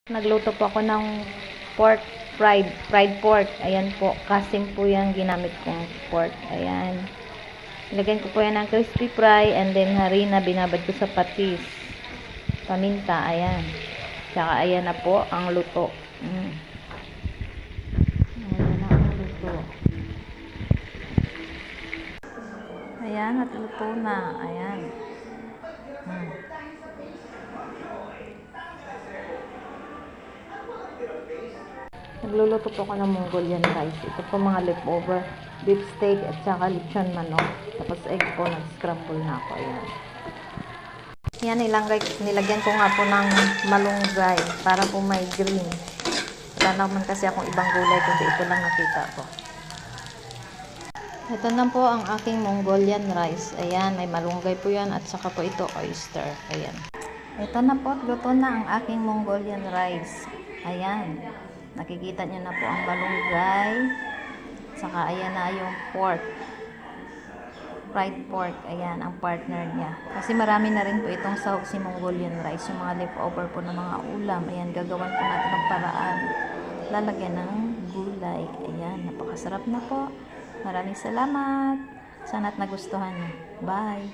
Nagluto po ako ng pork, fried pork. Ayan po, kasing po yung ginamit kong pork. Ayan. Ilagyan ko po yan ng crispy fry and then harina, binabad ko sa patis. Paminta, ayan. Tsaka ayan na po ang luto. Ayan na ang luto. Ayan, at luto na. Ayan. Nagluluto po ako ng Mongolian rice. Ito po mga leftover beef steak at saka lechon manok. Tapos egg po, nag-scramble na ako. Ayan. Yan, nilagyan ko nga po ng malunggay para po may green. Wala naman kasi akong ibang gulay kundi ito lang nakita ko. Ito na po ang aking Mongolian rice. Ayan, may malunggay po yan at saka po ito oyster. Ayan. Ito na po, luto na ang aking Mongolian rice. Ayan. Nakikita nyo na po ang malunggay. Saka ayan na yung pork. Fried pork. Ayan, ang partner niya. Kasi marami na rin po itong sahog si Mongolian rice. Yung mga leftover po ng mga ulam. Ayan, gagawan po natin ng paraan. Lalagyan ng gulay. Ayan, napakasarap na po. Maraming salamat. Sana't nagustuhan niyo. Bye!